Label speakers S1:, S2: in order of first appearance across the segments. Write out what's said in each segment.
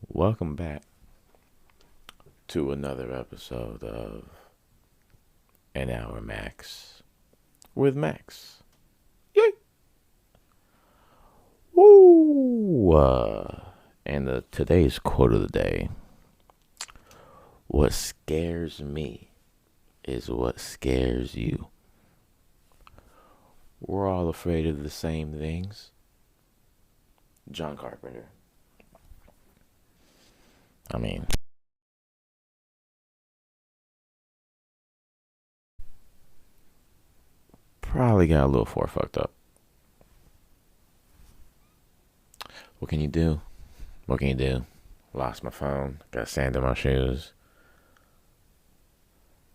S1: Welcome back to another episode of an Hour MaXX with Max. Yay! Woo! And today's quote of the day: "What scares me is what scares you." We're all afraid of the same things. John Carpenter. I mean, probably got a little far fucked up. What can you do? What can you do? Lost my phone. Got sand in my shoes.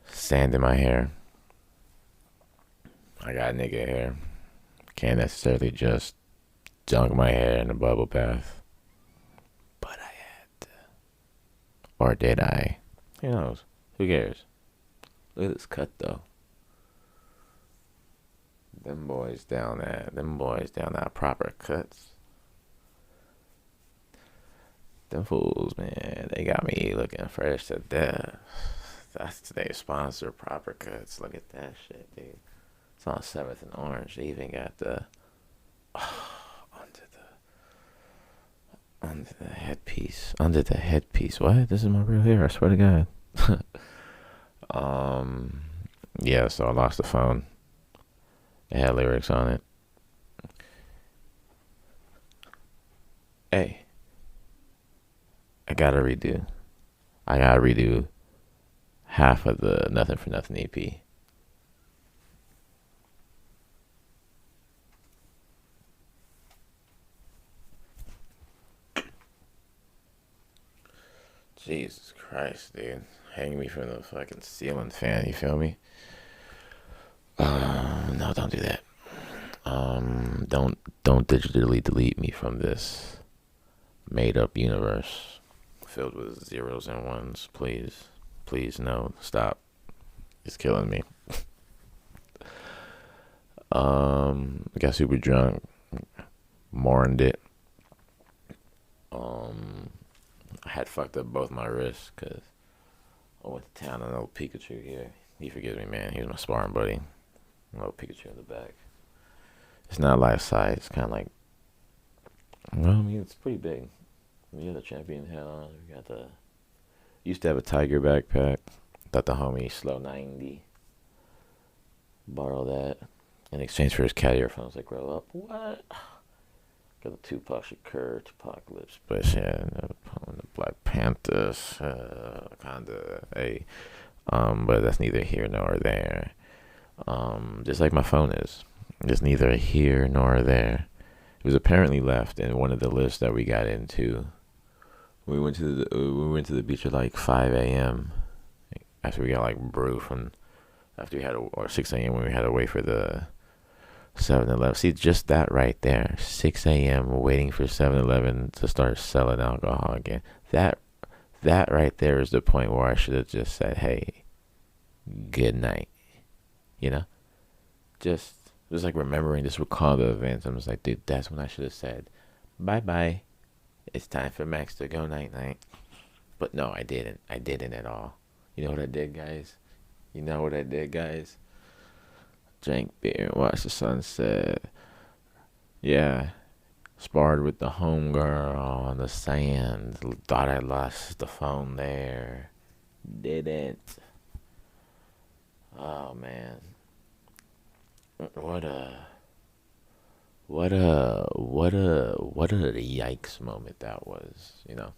S1: Sand in my hair. I got nigga hair. Can't necessarily just dunk my hair in a bubble bath. But I had to. Or did I? Who knows? Who cares? Look at this cut though. Them boys down that proper cuts. Them fools, man, they got me looking fresh to death. That's today's sponsor, Proper Cuts. Look at that shit, dude. It's on 7th and Orange. They even got the under the headpiece. Under the headpiece. What? This is my real hair. I swear to God. Yeah. So I lost the phone. It had lyrics on it. Hey, I gotta redo. I gotta redo half of the Nothing for Nothing EP. Jesus Christ, dude. Hang me from the fucking ceiling fan, you feel me? No, don't do that. Don't digitally delete me from this made up universe filled with zeros and ones. Please. Please, no. Stop. It's killing me. I got super drunk. Mourned it. I had fucked up both my wrists because I went to town on old Pikachu here. He forgives me, man. He was my sparring buddy. Little Pikachu in the back. It's not life size. It's kind of like, well, I mean, it's pretty big. You're the champion hell. We got the. Used to have a tiger backpack. Thought the homie Slow 90 borrow that in exchange for his cat earphones that grow up. What? Got the Tupac Shakur, Tupac lips, but yeah, the Black Panthers, kinda. Hey, but that's neither here nor there. Just like my phone is, just neither here nor there. It was apparently left in one of the lists that we got into. We went to the beach at like 5 a.m. after we got like brew from after we had or 6 a.m. when we had to wait for the 7-Eleven. See, just that right there, 6 a.m. waiting for 7-Eleven to start selling alcohol again. That right there is the point where I should have just said, "Hey, good night." You know, just like remembering, just recall the events. I'm just like, dude, that's when I should have said, "Bye bye. It's time for Max to go night night." But no, I didn't. I didn't at all. You know what I did, guys? You know what I did, guys? Drank beer, watched the sunset. Yeah, sparred with the homegirl on the sand. Thought I lost the phone there. Didn't. Oh man, what a what a yikes moment that was. You know,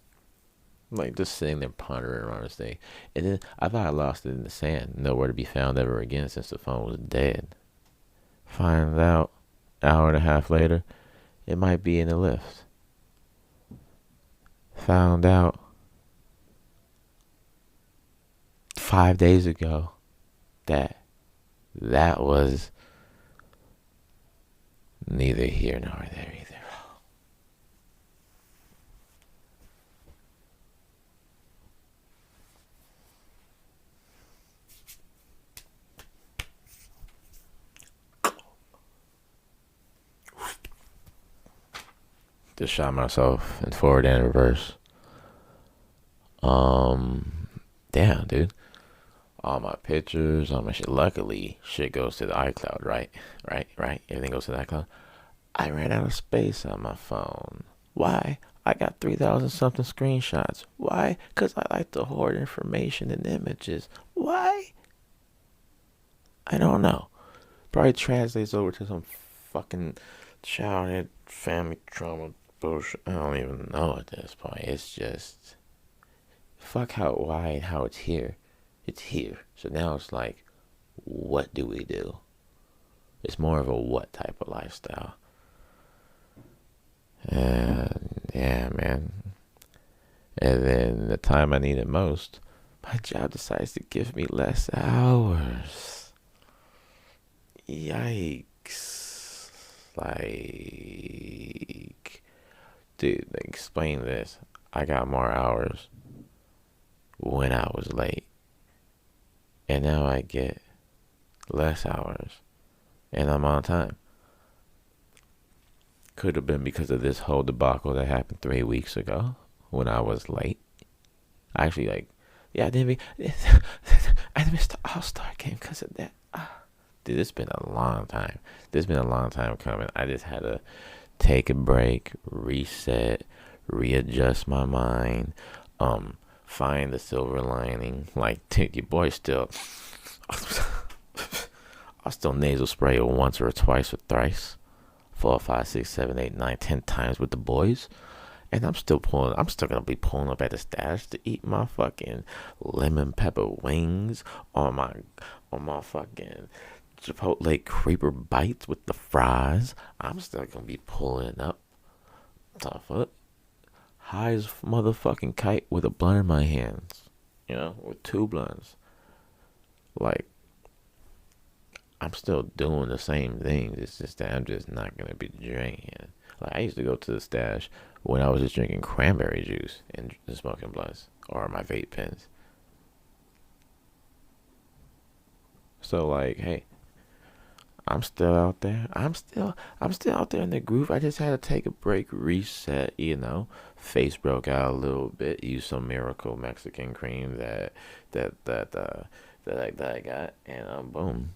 S1: like just sitting there pondering on this thing, and then I thought I lost it in the sand, nowhere to be found ever again since the phone was dead. Find out, hour and a half later, it might be in the lift. Found out 5 days ago that was neither here nor there either. Just shot myself in forward and reverse. Damn, dude. All my pictures, all my shit. Luckily, shit goes to the iCloud, right? Right. Everything goes to the iCloud. I ran out of space on my phone. Why? I got 3,000 something screenshots. Why? Because I like to hoard information and images. Why? I don't know. Probably translates over to some fucking childhood family trauma bullshit. I don't even know at this point. It's just fuck how why and how it's here. It's here. So now it's like, what do we do? It's more of a what type of lifestyle. And yeah, man. And then the time I need it most, my job decides to give me less hours. Yikes. Like, dude, explain this. I got more hours when I was late. And now I get less hours. And I'm on time. Could have been because of this whole debacle that happened 3 weeks ago when I was late. Actually, I didn't. I missed the All-Star game because of that. Dude, it's been a long time. This has been a long time coming. I just had to take a break, reset, readjust my mind, find the silver lining. Like, dude, your boy still. I'll still nasal spray it once or twice or thrice. 4, 5, 6, 7, 8, 9, 10 times with the boys. And I'm still gonna be pulling up at the stash to eat my fucking lemon pepper wings on my fucking Chipotle creeper bites with the fries. I'm still gonna be pulling up tough up high as motherfucking kite with a blunt in my hands. With 2 blunts. Like, I'm still doing the same things. It's just that I'm just not gonna be drinking. Like, I used to go to the stash when I was just drinking cranberry juice and smoking blunts or my vape pens. So like, hey, I'm still out there. I'm still out there in the groove. I just had to take a break, reset. Face broke out a little bit. Use some miracle Mexican cream that I got, and boom.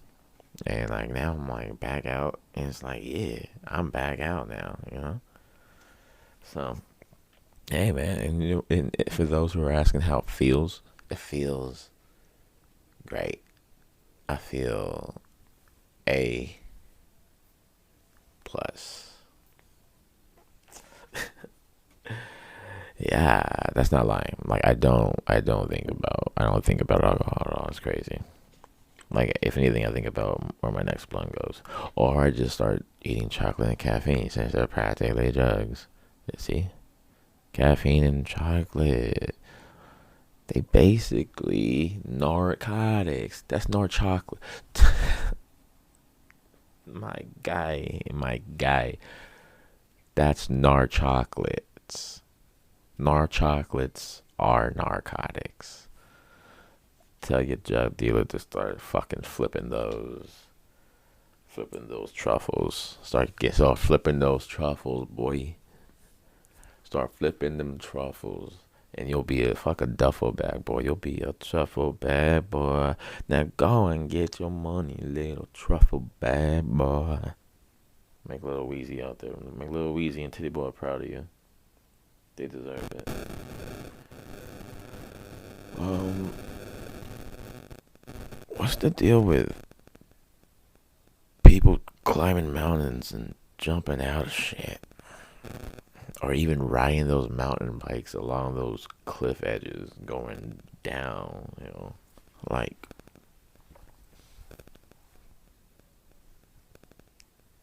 S1: And like now I'm like back out, and it's like, yeah, I'm back out now. So hey, man, and for those who are asking how it feels great. I feel A+. Yeah, that's not lying. Like, I don't think about alcohol at all. It's crazy. Like, if anything, I think about where my next blunt goes. Or I just start eating chocolate and caffeine since they're practically drugs. You see? Caffeine and chocolate. They basically narcotics. That's chocolate. my guy. That's chocolates. Chocolates are narcotics. Tell your drug dealer to start fucking flipping those truffles. Start flipping those truffles, boy. Start flipping them truffles. And you'll be a fucking duffel bag boy. You'll be a truffle bag boy. Now go and get your money, little truffle bag boy. Make little Weezy out there. Make little Weezy and Titty Boy proud of you. They deserve it. What's the deal with people climbing mountains and jumping out of shit? Or even riding those mountain bikes along those cliff edges, going down. Like,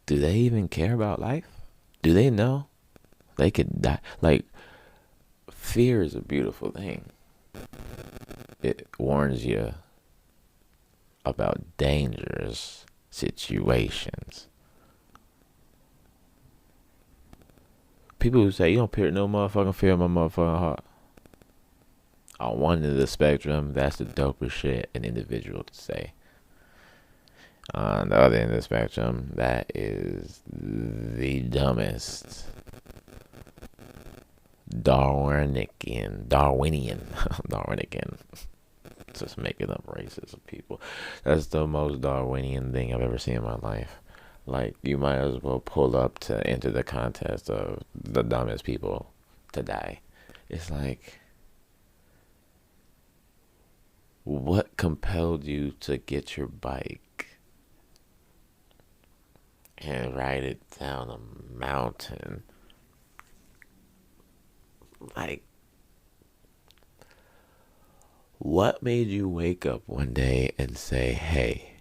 S1: do they even care about life? Do they know they could die? Like, fear is a beautiful thing. It warns you about dangerous situations. People who say, you don't put no motherfucking fear in my motherfucking heart. On one end of the spectrum, that's the dopest shit an individual could say. On the other end of the spectrum, that is the dumbest Darwinian, Darwinian. Just making up races of people. That's the most Darwinian thing I've ever seen in my life. Like, you might as well pull up to enter the contest of the dumbest people to die. It's like, what compelled you to get your bike and ride it down a mountain? Like, what made you wake up one day and say, hey,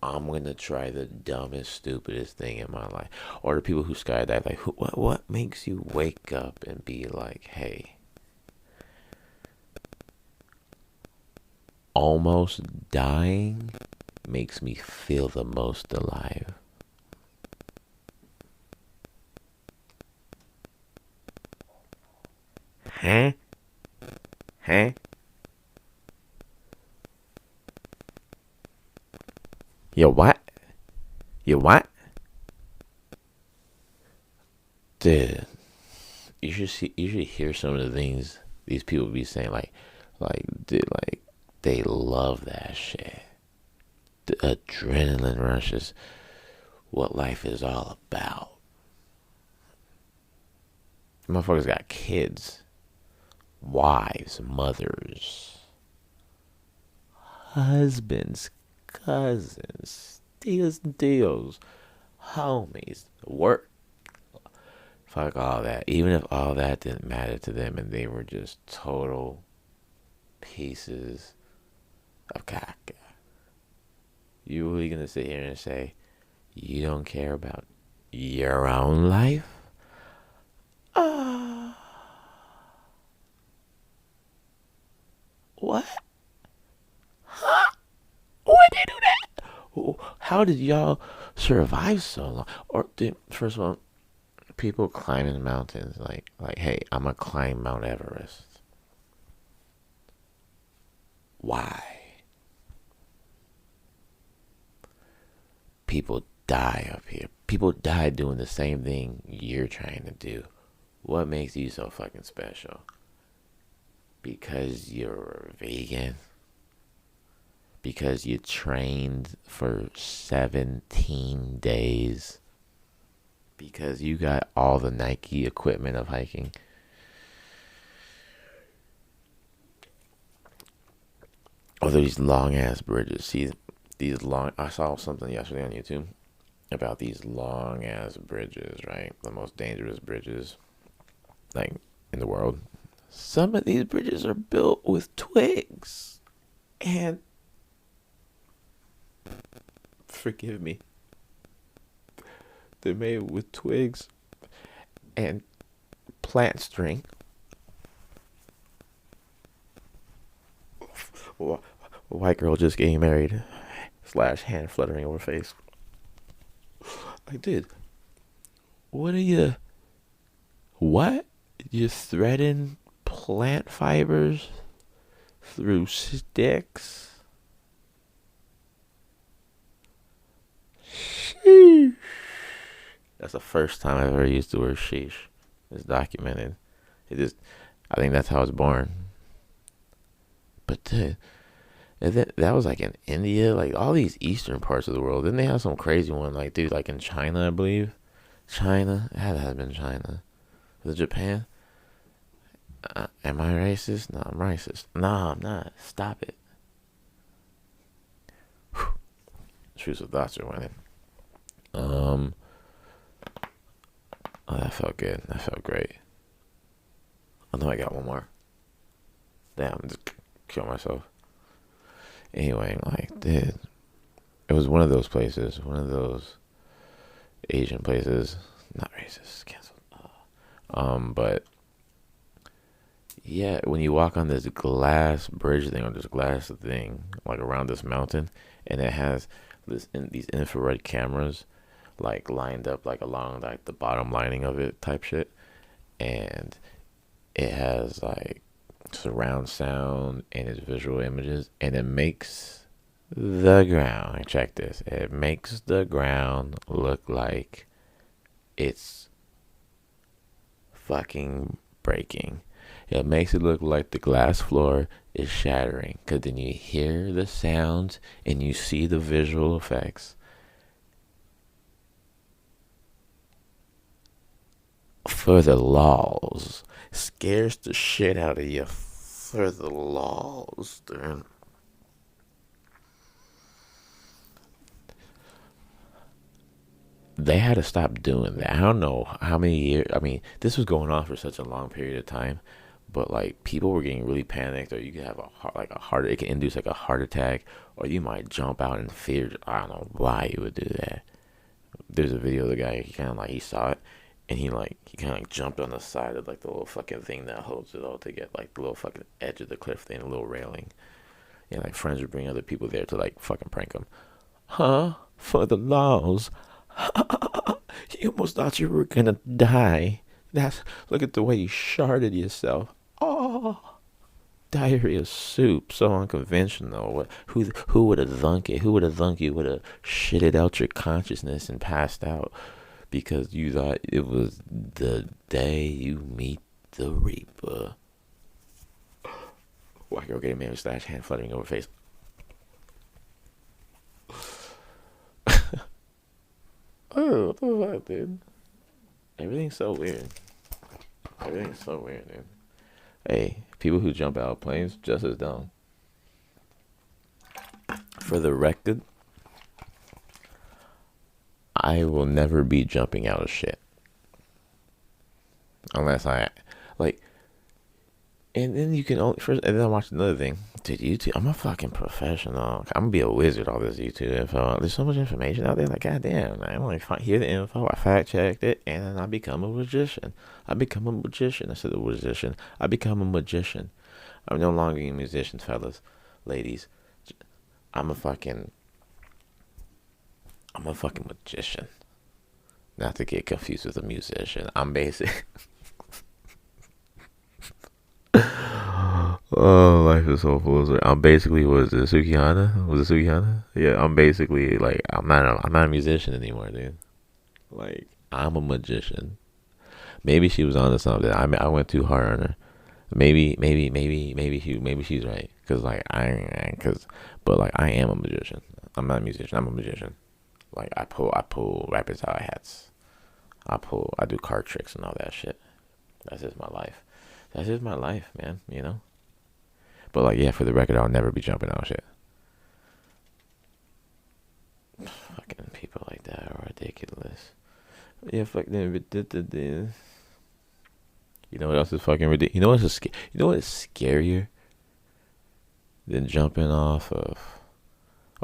S1: I'm gonna try the dumbest, stupidest thing in my life? Or the people who skydive, like, what makes you wake up and be like, hey, almost dying makes me feel the most alive? Huh? Huh? You what? You what? Dude, you should hear some of the things these people be saying, dude, like, they love that shit. The adrenaline rush is what life is all about. Motherfuckers got kids, wives, mothers, husbands, cousins, deals, homies, work. Fuck all that. Even if all that didn't matter to them and they were just total pieces of caca, you really gonna sit here and say you don't care about your own life? Uh, what? Huh? When did you do that? How did y'all survive so long? Or first of all, people climbing mountains, like, hey, I'm gonna climb Mount Everest. Why? People die up here. People die doing the same thing you're trying to do. What makes you so fucking special? Because you're a vegan? Because you trained for 17 days? Because you got all the Nike equipment of hiking? Or these long ass bridges. See, I saw something yesterday on YouTube about these long ass bridges, right? The most dangerous bridges, like, in the world. Some of these bridges are built with twigs. And, forgive me, they're made with twigs and plant string. White girl just getting married / hand fluttering over face. Like, dude, what are you? What? You threading plant fibers through sticks? Sheesh. That's the first time I've ever used the word sheesh. It's documented. I think that's how it's born. But dude, that was like in India, like all these eastern parts of the world. Didn't they have some crazy one? Like, dude, like in China, I believe. China? It had to have been China. Was it Japan? Am I racist? No, I'm racist. No, I'm not. Stop it. Truths of thoughts are winning. Oh, that felt good. That felt great. I know I got one more. Damn, I'm just kill myself. Anyway, like, dude, it was one of those places, one of those Asian places. Not racist, canceled. But yeah, when you walk on this glass bridge thing or this glass thing, like around this mountain, and it has these infrared cameras, like lined up like along like the bottom lining of it type shit, and it has like surround sound and its visual images, and it makes the ground, check this, it makes the ground look like it's fucking breaking. It makes it look like the glass floor is shattering. Because then you hear the sounds and you see the visual effects. For the laws. Scares the shit out of you. For the laws, dude. They had to stop doing that. I don't know how many years. I mean, this was going on for such a long period of time, but like people were getting really panicked, or you could have a heart. It can induce like a heart attack, or you might jump out in fear. I don't know why you would do that. There's a video of the guy. He kind of like he saw it, and he kind of like jumped on the side of like the little fucking thing that holds it all together, like the little fucking edge of the cliff thing, a little railing. And like friends would bring other people there to like fucking prank him. Huh? For the laws. You almost thought you were gonna die. That's Look at the way you sharded yourself. Oh, diarrhea soup, so unconventional. Who would have thunk it? Who would have thunk you would have shitted out your consciousness and passed out because you thought it was the day you meet the Reaper? White girl getting married slash hand fluttering over face. Oh, what the fuck, dude? Everything's so weird. Everything's so weird, dude. Hey, people who jump out of planes, just as dumb. For the record, I will never be jumping out of shit. Unless I, like, and then you can only, first, and then I watched another thing. Dude, YouTube, I'm a fucking professional. I'm gonna be a wizard, all this YouTube info. There's so much information out there, like, goddamn, man. I only hear the info, I fact checked it, and then I become a magician. I become a magician. I said a magician. I become a magician. I'm no longer a musician, fellas, ladies. I'm a fucking magician. Not to get confused with a musician. I'm basic. Oh, life is so full of story. I'm basically, was it Sukihana? Was it Sukihana? Yeah, I'm basically like I'm not a musician anymore, dude. Like I'm a magician. Maybe she was onto something. I went too hard on her. Maybe she's right. Cause like but like I am a magician. I'm not a musician. I'm a magician. Like I pull rabbits out of hats. I do card tricks and all that shit. That's just my life. That's just my life, man. You know. But like, yeah, for the record, I'll never be jumping out shit. Fucking people like that are ridiculous. Yeah, fuck them. You know what else is fucking ridiculous? You know what is scarier than jumping off of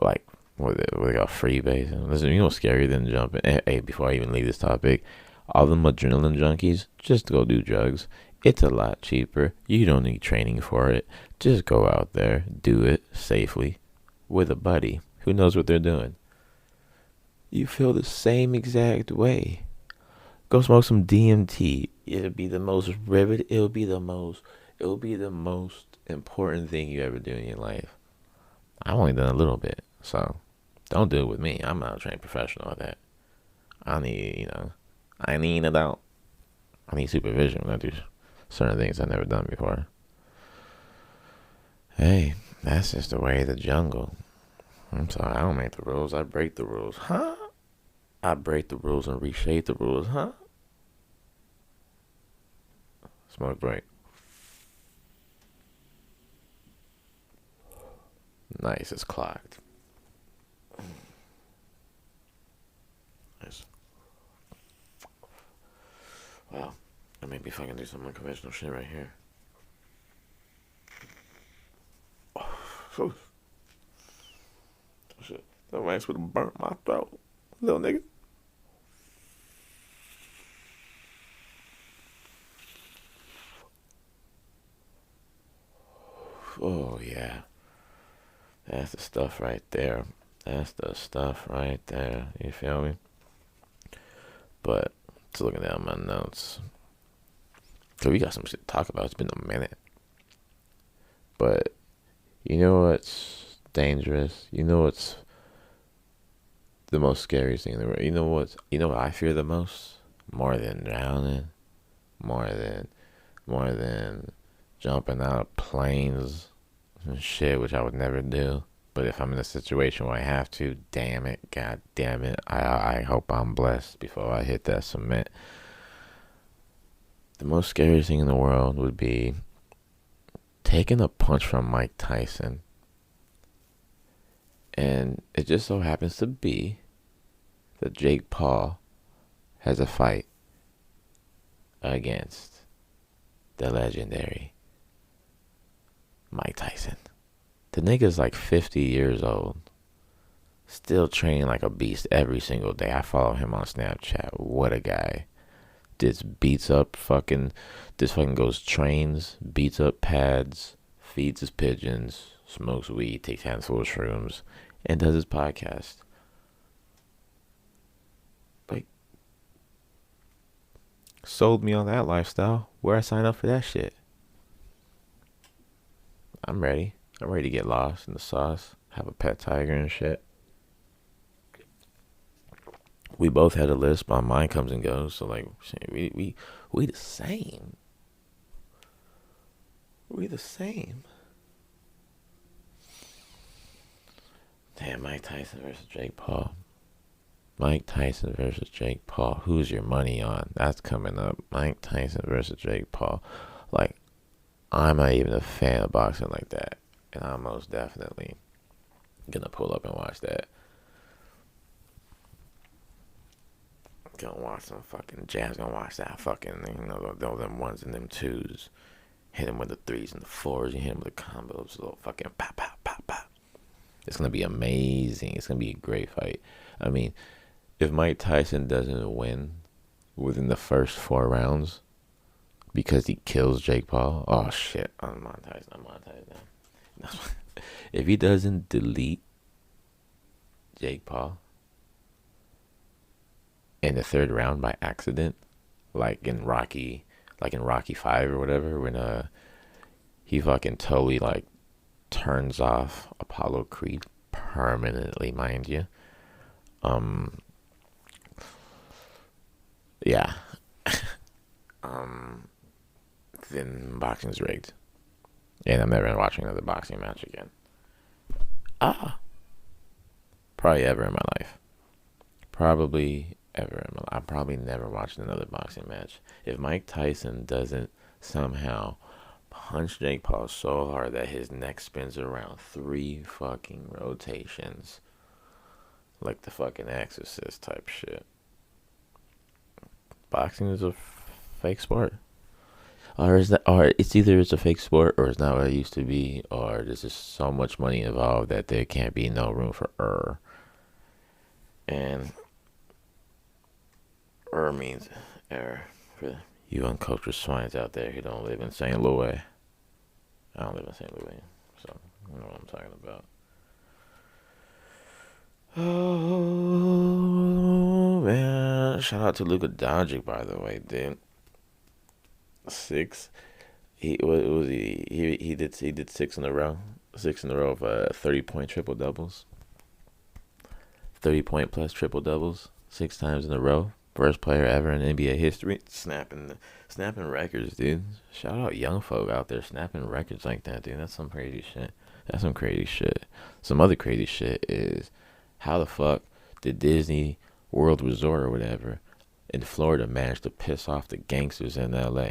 S1: like what they got free base? Listen, you know what's scarier than jumping? Hey, before I even leave this topic, all them adrenaline junkies, just go do drugs. It's a lot cheaper. You don't need training for it. Just go out there, do it safely with a buddy who knows what they're doing. You feel the same exact way. Go smoke some DMT. It'll be the most rivet. It'll be the most important thing you ever do in your life. I've only done a little bit, so don't do it with me. I'm not a trained professional at that. I need adult. I need supervision when I do certain things I've never done before. Hey, that's just the way of the jungle. I'm sorry, I don't make the rules. I break the rules. Huh? I break the rules and reshape the rules. Huh? Smoke break. Nice, it's clocked. Nice. Wow. I may be fucking do some unconventional shit right here. Oh, shit. That wax would have burnt my throat, little nigga. Oh, yeah. That's the stuff right there. That's the stuff right there. You feel me? But, just looking down my notes. So we got some shit to talk about. It's been a minute. But, you know what's dangerous? You know what's the most scariest thing in the world? You know what I fear the most? More than drowning? more than jumping out of planes and shit, which I would never do. But if I'm in a situation where I have to, damn it, god damn it, I hope I'm blessed before I hit that cement. The most scariest thing in the world would be taking a punch from Mike Tyson, and it just so happens to be that Jake Paul has a fight against the legendary Mike Tyson. The nigga's like 50 years old, still training like a beast every single day. I follow him on Snapchat. What a guy. This fucking goes trains, beats up pads, feeds his pigeons, smokes weed, takes handful of shrooms, and does his podcast. Like, sold me on that lifestyle. Where I sign up for that shit? I'm ready. I'm ready to get lost in the sauce, have a pet tiger and shit. We both had a list, but mine comes and goes. So like, we the same. We the same. Damn, Mike Tyson versus Jake Paul. Mike Tyson versus Jake Paul. Who's your money on? That's coming up. Mike Tyson versus Jake Paul. Like, I'm not even a fan of boxing like that, and I'm most definitely gonna pull up and watch that. Gonna watch some fucking jazz. Gonna watch that fucking, them ones and them twos. Hit him with the threes and the fours. You hit him with the combos. Little fucking pop, pop, pop, pop. It's gonna be amazing. It's gonna be a great fight. I mean, if Mike Tyson doesn't win within the first 4 rounds because he kills Jake Paul, oh shit, I'm monetized now. If he doesn't delete Jake Paul in the 3rd round by accident, like in Rocky 5 or whatever, when he fucking totally like turns off Apollo Creed permanently, mind you. Yeah. Then boxing's rigged, and I'm never watching another boxing match again. Probably ever in my life. Probably ever in my life. I'm probably never watching another boxing match. If Mike Tyson doesn't somehow punch Jake Paul so hard that his neck spins around 3 fucking rotations, like the fucking Exorcist type shit. Boxing is a fake sport. Or it's a fake sport, or it's not what it used to be, or there's just so much money involved that there can't be no room for error. And error means error for you uncultured swines out there who don't live in St. Louis. I don't live in St. Louis, so you know what I'm talking about. Oh man! Shout out to Luka Doncic, by the way, dude. 6. He what was he did 6 in a row. 6 in a row of 30-point triple doubles. 30-point plus triple doubles 6 times in a row. First player ever in NBA history. Snapping records, dude. Shout out young folk out there snapping records like that, dude. That's some crazy shit. Some other crazy shit is how the fuck did Disney World Resort or whatever in Florida manage to piss off the gangsters in LA?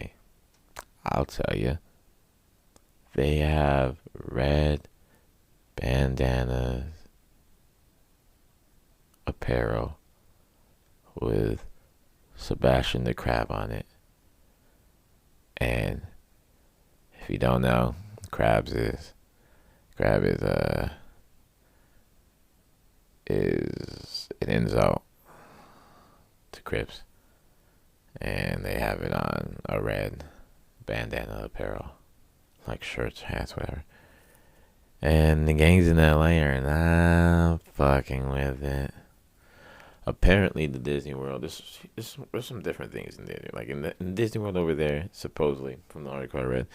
S1: I'll tell you. They have red bandanas apparel with Sebastian the Crab on it. And if you don't know, Crab is an insult to Crips. And they have it on a red bandana apparel, like shirts, hats, whatever. And the gangs in LA are not fucking with it. Apparently, the Disney World, there's some different things in Disney. Like in Disney World over there, supposedly, from the article I read,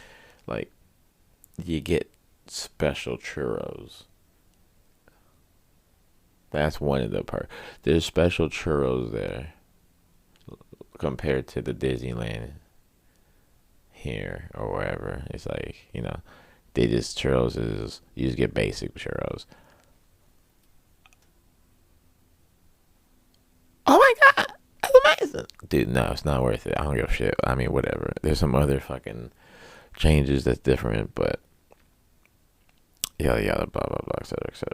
S1: like, you get special churros. That's one of the parts. There's special churros there compared to the Disneyland here or wherever. It's like, they just churros is you just get basic churros. Oh my god, that's amazing, dude. No, it's not worth it. I don't give a shit. I mean, whatever. There's some other fucking changes that's different, but yada yada blah blah blah etc etc.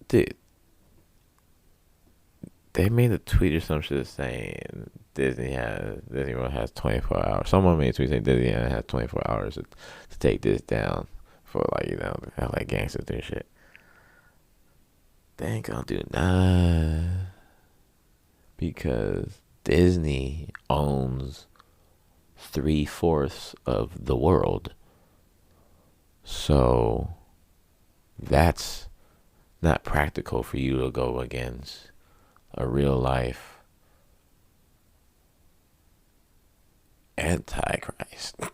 S1: Dude, they made a tweet or some shit saying Disney World has 24 hours. Someone made a tweet saying Disney has 24 hours to take this down for like LA gangsters and shit. They ain't gonna do none because Disney owns 3/4 of the world. So that's not practical for you to go against a real life antichrist. No,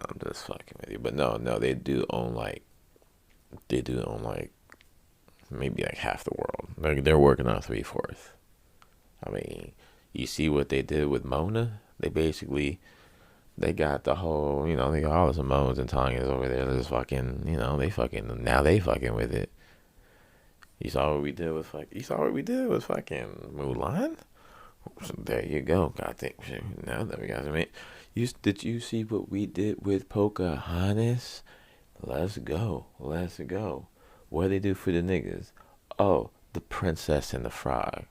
S1: I'm just fucking with you. But no, they do own like maybe like half the world. They're working on 3/4. I mean, you see what they did with Mona? They got the whole, they got all the Samoans and Tongans over there. They're just fucking, now they fucking with it. You saw what we did with fucking Mulan? So there you go. God damn. Now that we got to did you see what we did with Pocahontas? Let's go. What they do for the niggas? Oh, the Princess and the Frog.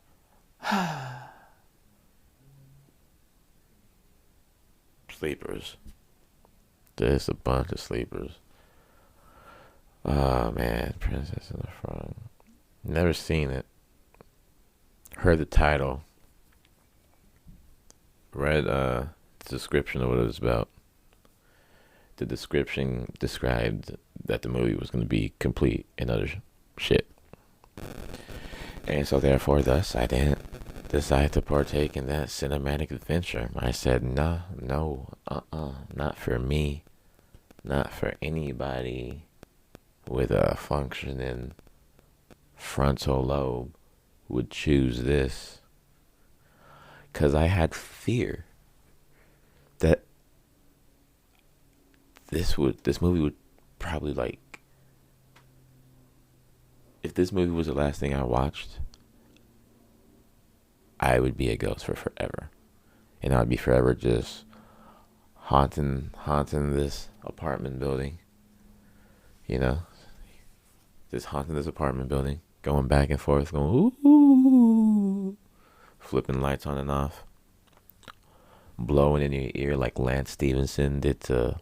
S1: Sleepers. There's a bunch of sleepers. Oh man, Princess and the Frog. Never seen it. Heard the title. Read the description of what it was about. The description described that the movie was going to be complete and other shit. And so therefore, thus, I didn't decide to partake in that cinematic adventure. I said, no, not for me. Not for anybody with a functioning frontal lobe would choose this. Because I had fear that this movie would probably if this movie was the last thing I watched, I would be a ghost for forever. And I'd be forever just haunting this apartment building. Just haunting this apartment building, going back and forth, going ooh, flipping lights on and off, blowing in your ear like Lance Stevenson did to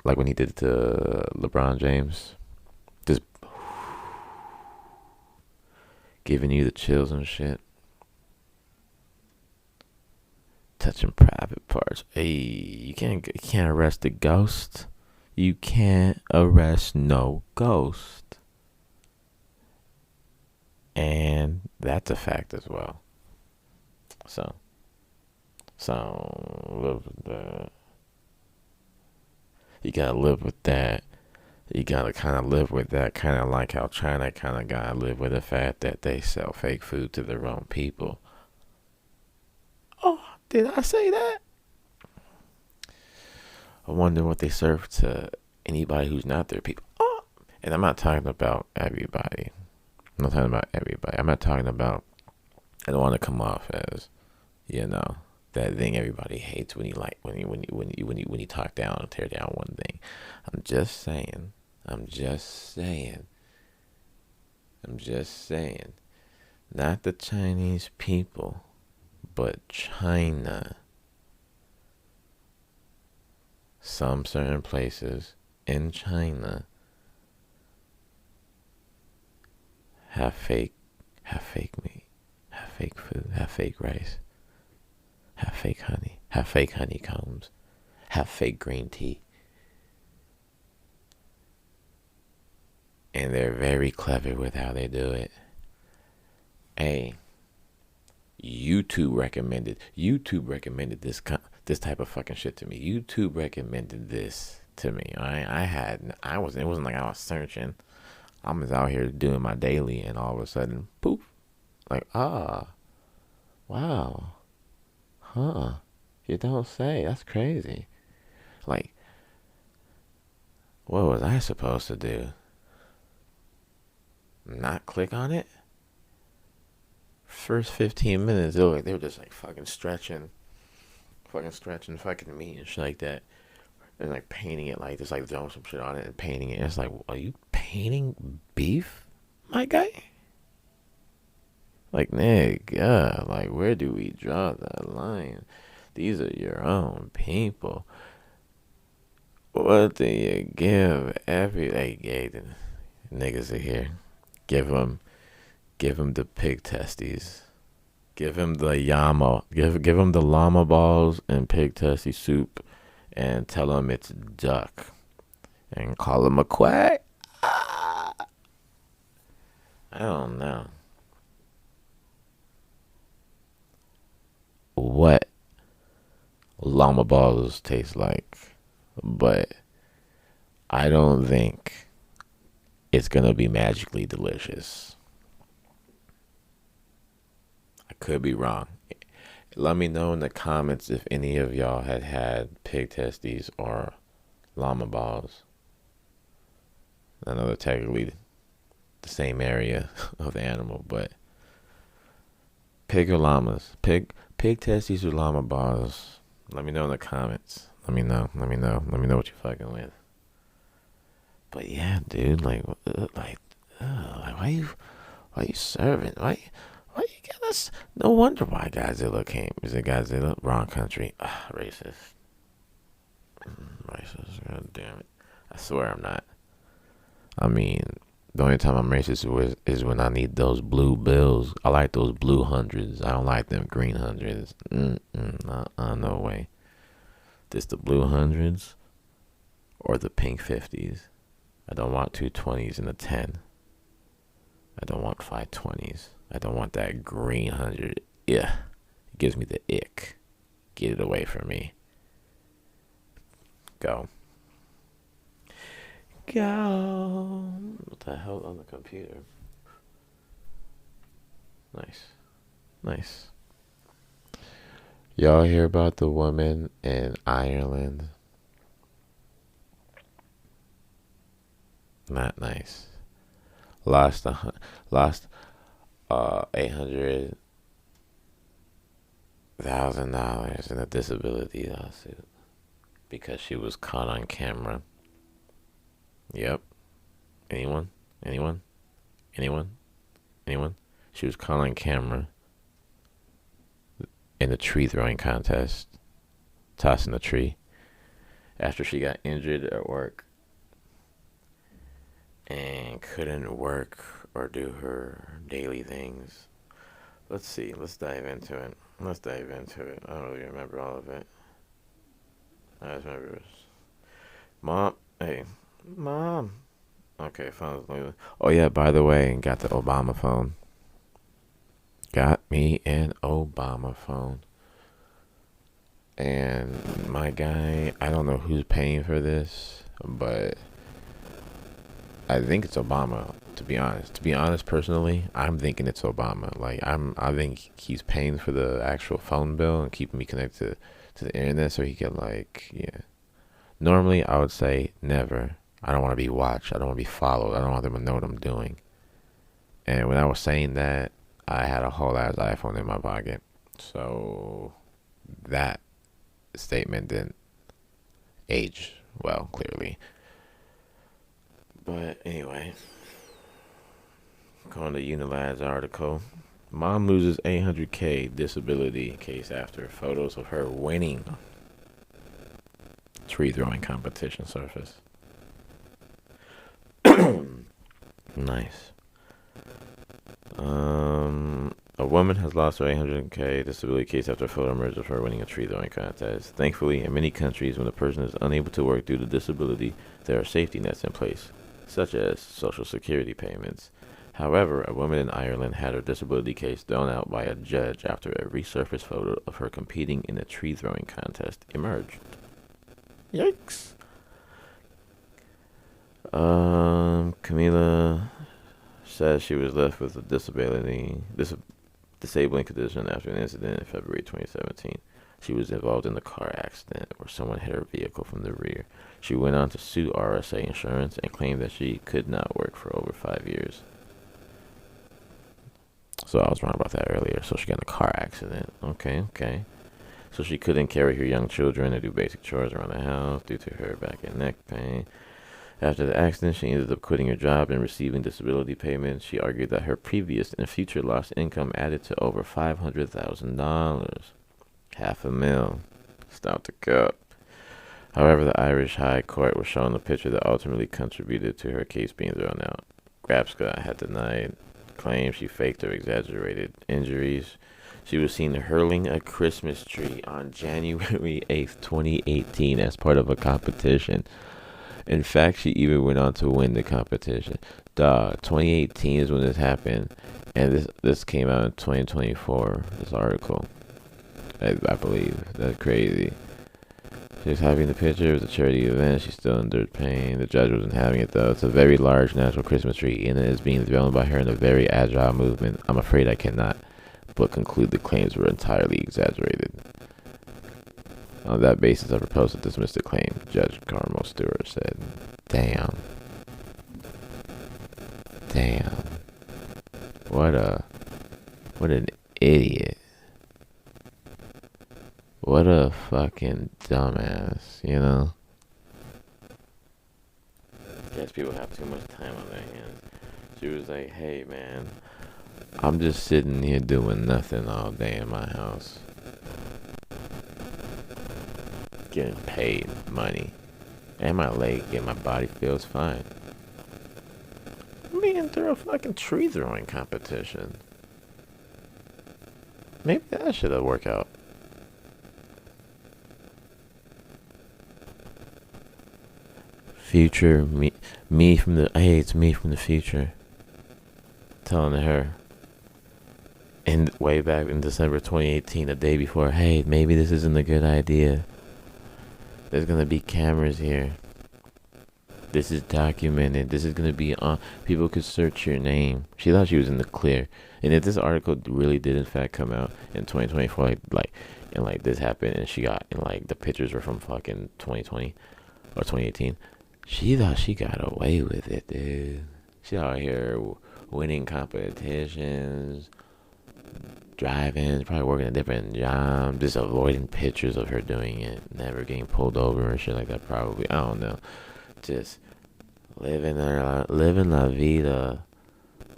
S1: like when he did to LeBron James, just giving you the chills and shit, touching private parts. Hey, you can't arrest a ghost. You can't arrest no ghost. And that's a fact as well. So live with that. You gotta live with that. You gotta kind of live with that. Kind of like how China kind of gotta live with the fact that they sell fake food to their own people. Oh, did I say that? I wonder what they serve to anybody who's not their people. Oh, and I'm not talking about everybody. I'm not talking about everybody. I'm not talking about. I don't want to come off as, that thing everybody hates when you talk down and tear down one thing. I'm just saying. Not the Chinese people, but China. Some certain places in China have fake meat, have fake food, have fake rice, have fake honey, have fake honeycombs, have fake green tea. And they're very clever with how they do it. Hey, YouTube recommended this type of fucking shit to me. YouTube recommended this to me. It wasn't like I was searching. I was out here doing my daily, and all of a sudden, poof, like Wow. Huh. You don't say. That's crazy. Like, what was I supposed to do? Not click on it? First 15 minutes, they were just like fucking stretching fucking meat and shit like that. And like painting it, like just like throwing some shit on it and painting it. And it's like, are you painting beef, my guy? Like, nigga, like, where do we draw that line? These are your own people. What do you give the niggas are here? Give him the pig testes. Give him the llama. Give him the llama balls and pig testy soup, and tell him it's duck, and call him a quack. I don't know what llama balls taste like, but I don't think it's gonna be magically delicious. I could be wrong. Let me know in the comments if any of y'all had pig testes or llama balls. I know they're technically the same area of the animal, but pig or llamas, pig testes or llama balls. Let me know in the comments. Let me know. Let me know what you're fucking with. But yeah, dude, like, why you serving? Why you got us? No wonder why Godzilla came. Is it Godzilla? Wrong country. Racist. Racist. God damn it. I swear I'm not. I mean, the only time I'm racist is when I need those blue bills. I like those blue hundreds. I don't like them green hundreds. No way. This the blue hundreds or the pink 50s. I don't want 220s and a 10. I don't want 520s. I don't want that green 100. Yeah. It gives me the ick. Get it away from me. Go. Go. What the hell on the computer? Nice. Y'all hear about the woman in Ireland? Not nice. Lost $800,000 in a disability lawsuit because she was caught on camera. Yep. Anyone? She was caught on camera in a tree throwing contest, tossing a tree after she got injured at work and couldn't work or do her daily things. Let's see. Let's dive into it. I don't really remember all of it. I just remember it was Mom. Hey, Mom. Okay, phone. Oh yeah, by the way, got the Obama phone. Got me an Obama phone. And my guy, I don't know who's paying for this, but I think it's Obama. To be honest, personally, I'm thinking it's Obama. Like I think he's paying for the actual phone bill and keeping me connected to the internet so he can Normally, I would say never. I don't want to be watched. I don't want to be followed. I don't want them to know what I'm doing. And when I was saying that, I had a whole ass iPhone in my pocket. So that statement didn't age well, clearly. But anyway, going to Unilad's article. Mom loses 800K disability case after photos of her winning tree throwing competition surface. Nice. A woman has lost her 800K disability case after a photo emerged of her winning a tree throwing contest. Thankfully, in many countries, when a person is unable to work due to disability, there are safety nets in place, such as social security payments. However, a woman in Ireland had her disability case thrown out by a judge after a resurfaced photo of her competing in a tree throwing contest emerged. Yikes. Camila says she was left with a disability disabling condition after an incident in February 2017. She was involved in a car accident where someone hit her vehicle from the rear. She went on to sue RSA Insurance and claimed that she could not work for over 5 years. So I was wrong about that earlier. So she got in a car accident. Okay. So she couldn't carry her young children or do basic chores around the house due to her back and neck pain. After the accident, she ended up quitting her job and receiving disability payments. She argued that her previous and future lost income added to over $500,000. $500,000. Stop the cup. However, the Irish High Court was shown a picture that ultimately contributed to her case being thrown out. Grabska had denied claims she faked or exaggerated injuries. She was seen hurling a Christmas tree on January 8th, 2018 as part of a competition. In fact, she even went on to win the competition. 2018 is when this happened, and this came out in 2024, this article. I believe. That's crazy. She was having the picture. It was a charity event. She still endured pain. The judge wasn't having it, though. It's a very large natural Christmas tree, and it is being thrown by her in a very agile movement. I'm afraid I cannot but conclude the claims were entirely exaggerated. On that basis, I propose to dismiss the claim, Judge Carmel Stewart said. Damn. What an idiot. What a fucking dumbass, you know? Guess people have too much time on their hands. She was like, hey man, I'm just sitting here doing nothing all day in my house. Getting paid money. And my leg and my body feels fine. I'm being through a fucking tree throwing competition. Maybe that should have worked out. Future me from the it's me from the future, telling her, and way back in December 2018, the day before, hey, maybe this isn't a good idea. There's gonna be cameras here. This is documented. This is gonna be on. People could search your name. She thought she was in the clear, and if this article really did in fact come out in 2024, like this happened, and she got, and like the pictures were from fucking 2020 or 2018. She thought she got away with it, dude. She out here winning competitions, driving, probably working a different job, just avoiding pictures of her doing it, never getting pulled over and shit like that. Probably, I don't know, just living la vida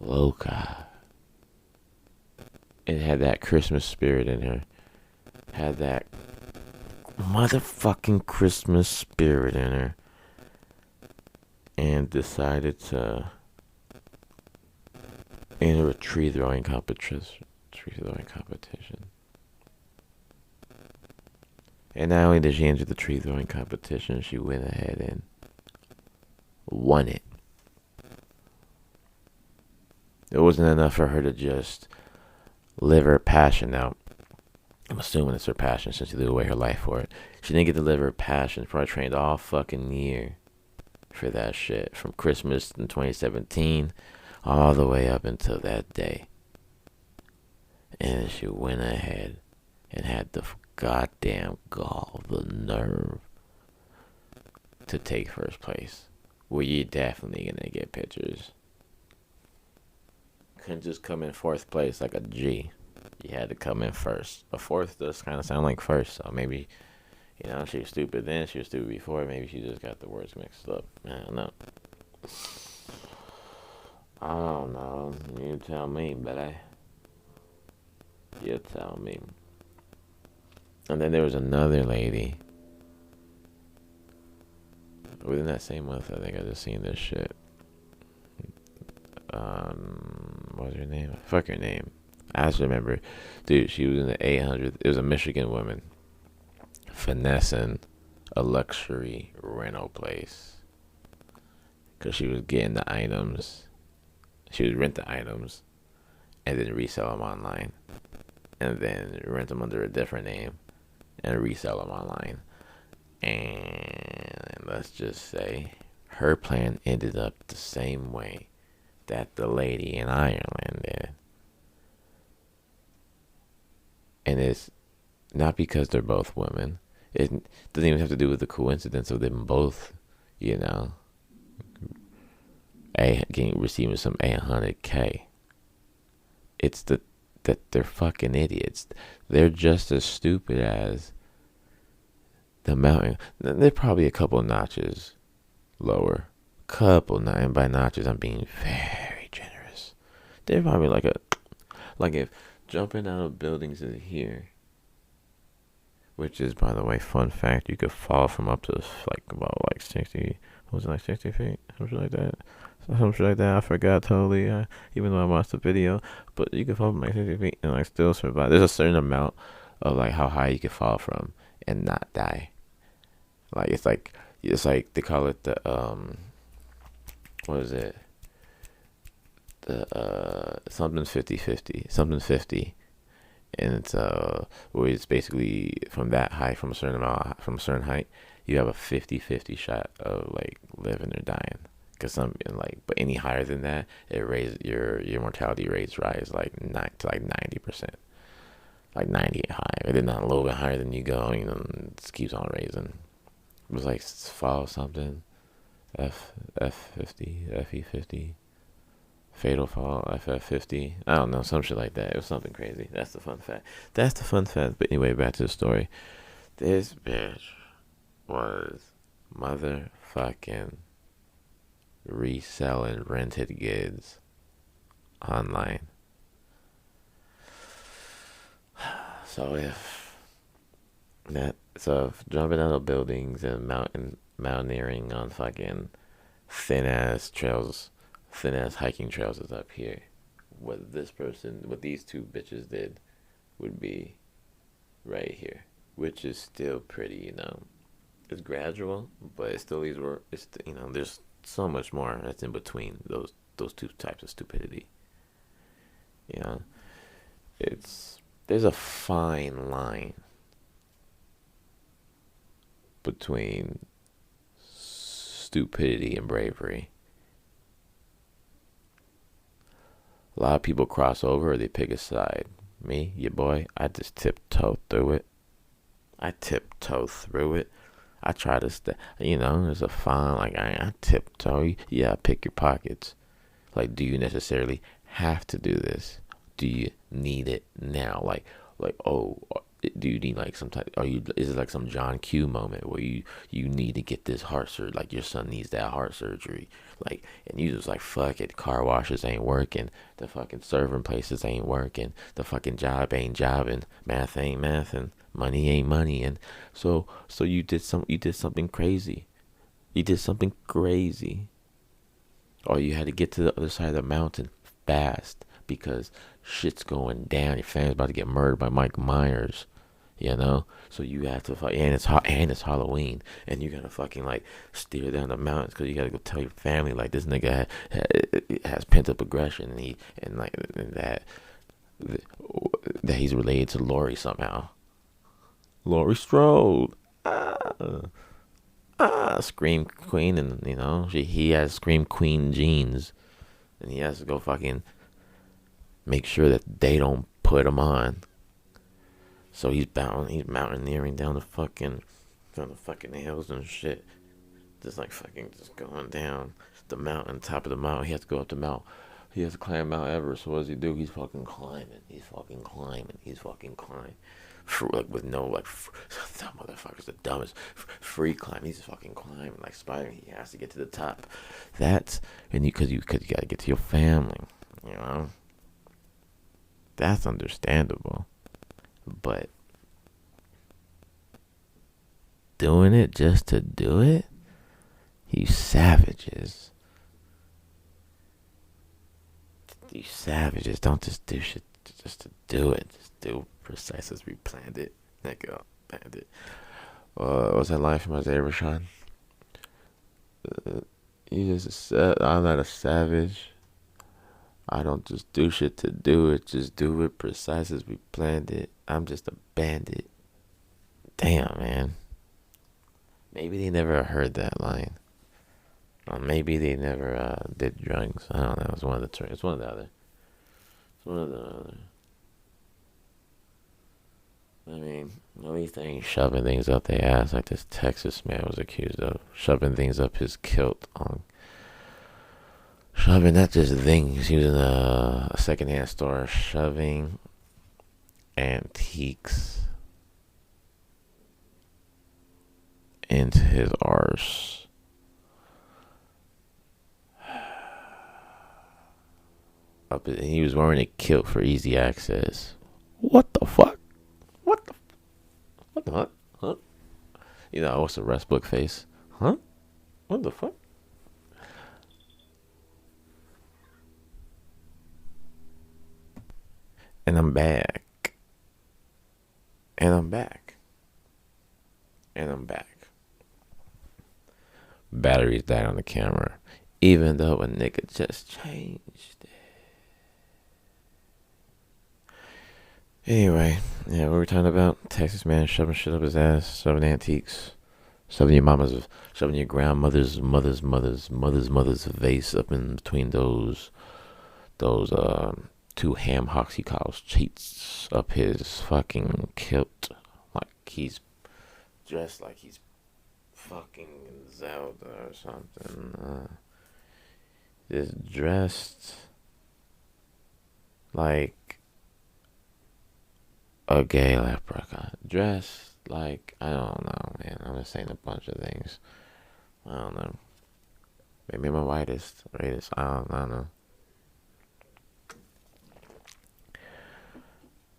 S1: loca. It had that Christmas spirit in her. Had that motherfucking Christmas spirit in her. And decided to enter a tree throwing competition. And not only did she enter the tree throwing competition, she went ahead and won it. It wasn't enough for her to just live her passion out. I'm assuming it's her passion since she threw away her life for it. She didn't get to live her passion. Probably trained all fucking year for that shit, from Christmas in 2017 all the way up until that day. And she went ahead and had the goddamn gall, the nerve to take first place. Well, you're definitely gonna get pictures. Couldn't just come in fourth place like a G. You had to come in first. A fourth does kind of sound like first, so maybe, you know, she was stupid then, she was stupid before. Maybe she just got the words mixed up. I don't know. I don't know. You tell me, but you tell me. And then there was another lady. Within that same month, I think I just seen this shit. What was her name? Fuck her name. I just remember. Dude, she was in the 800. It was a Michigan woman finessing a luxury rental place. Because she was getting the items. She would rent the items and then resell them online. And then rent them under a different name and resell them online. And let's just say her plan ended up the same way that the lady in Ireland did. And it's not because they're both women. It doesn't even have to do with the coincidence of them both, you know, receiving some 800K. It's that they're fucking idiots. They're just as stupid as the mountain. They're probably a couple notches lower. And by notches I'm being very generous. They're probably like if jumping out of buildings is here, which is, by the way, fun fact, you could fall from up to about 60, was it 60 feet? Something like that. I forgot totally, even though I watched the video. But you could fall from 60 feet and still survive. There's a certain amount of how high you could fall from and not die. It's like they call it the, what is it? The, something 50-50. Something 50. And it's where it's basically from that height, from a certain height, you have a 50-50 shot of living or dying. Cause but any higher than that, it raises your mortality rates rise to 90%, 90 high, and then a little bit higher than you go, it just keeps on raising. It was fall something, FE50. Fatal Fall, FF50. I don't know, some shit like that. It was something crazy. That's the fun fact. But anyway, back to the story. This bitch was motherfucking reselling rented goods online. So if jumping out of buildings and mountaineering on fucking thin ass hiking trails is up here. What these two bitches did would be right here, which is still pretty, it's gradual, but it's still there's so much more that's in between those two types of stupidity. There's a fine line between stupidity and bravery. A lot of people cross over or they pick a side. Me, your boy, I just tiptoe through it. I try to there's a fine, I tiptoe. Yeah, pick your pockets. Do you necessarily have to do this? Do you need it now? Oh, do you need some type? Is it some John Q moment where you need to get this heart surgery? Your son needs that heart surgery. And you just fuck it. Car washes ain't working. The fucking serving places ain't working. The fucking job ain't jobbing. Math ain't mathing. Money ain't money. And so you did something crazy. Or you had to get to the other side of the mountain fast because shit's going down. Your family's about to get murdered by Mike Myers. So you have to and it's hot, and it's Halloween, and you gotta fucking steer down the mountains because you gotta go tell your family this nigga has pent up aggression, and that he's related to Laurie somehow. Laurie Strode, Scream Queen, and he has Scream Queen genes, and he has to go fucking make sure that they don't put him on. So he's mountaineering down the fucking hills and shit. Just going down the mountain, top of the mountain. He has to go up the mountain. He has to climb Mount Everest. So what does he do? He's fucking climbing. With no, that motherfucker's the dumbest. Free climb. He's fucking climbing like Spider. He has to get to the top. Because you gotta get to your family. That's understandable. But doing it just to do it? You savages. Don't just do shit just to do it. Just do precise as we planned it. Nigga, planned it. What's that line from Isaiah Rashad? I'm not a savage. I don't just do shit to do it. Just do it precise as we planned it. I'm just a bandit. Damn, man. Maybe they never heard that line. Or maybe they never did drugs. I don't know. It's one of the other. mean, at least they ain't shoving things up their ass like this Texas man was accused of. Shoving things up his kilt on. Shoving, not just things. He was in a secondhand store shoving antiques into his arse. He was wearing a kilt for easy access. What the fuck? What the? What the fuck? Huh? You know, what's the rest book face? Huh? What the fuck? And I'm back. And I'm back. And I'm back. Batteries died on the camera. Even though a nigga just changed it. Anyway, yeah, what were we talking about? Texas man shoving shit up his ass, shoving antiques, shoving your grandmother's mother's vase up in between those two ham hocks he calls cheats up his fucking kilt, like he's dressed like he's fucking Zelda or something. Just dressed like a gay leprechaun. Dressed like, I don't know, man. I'm just saying a bunch of things. I don't know. Maybe I'm a racist. I don't know.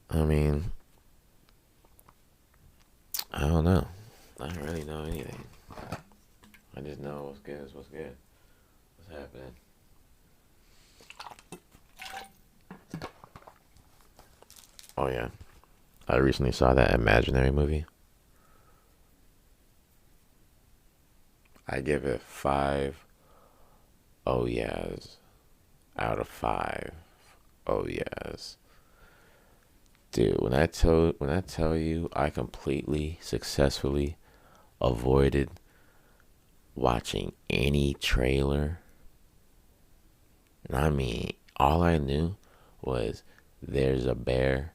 S1: I mean, I don't know. I don't really know anything. I just know what's good is what's good. What's happening? Oh yeah. I recently saw that Imaginary movie. I give it 5 oh yeahs out of 5 oh yeahs. Dude, when I tell you I completely successfully avoided watching any trailer. And I mean, all I knew was there's a bear,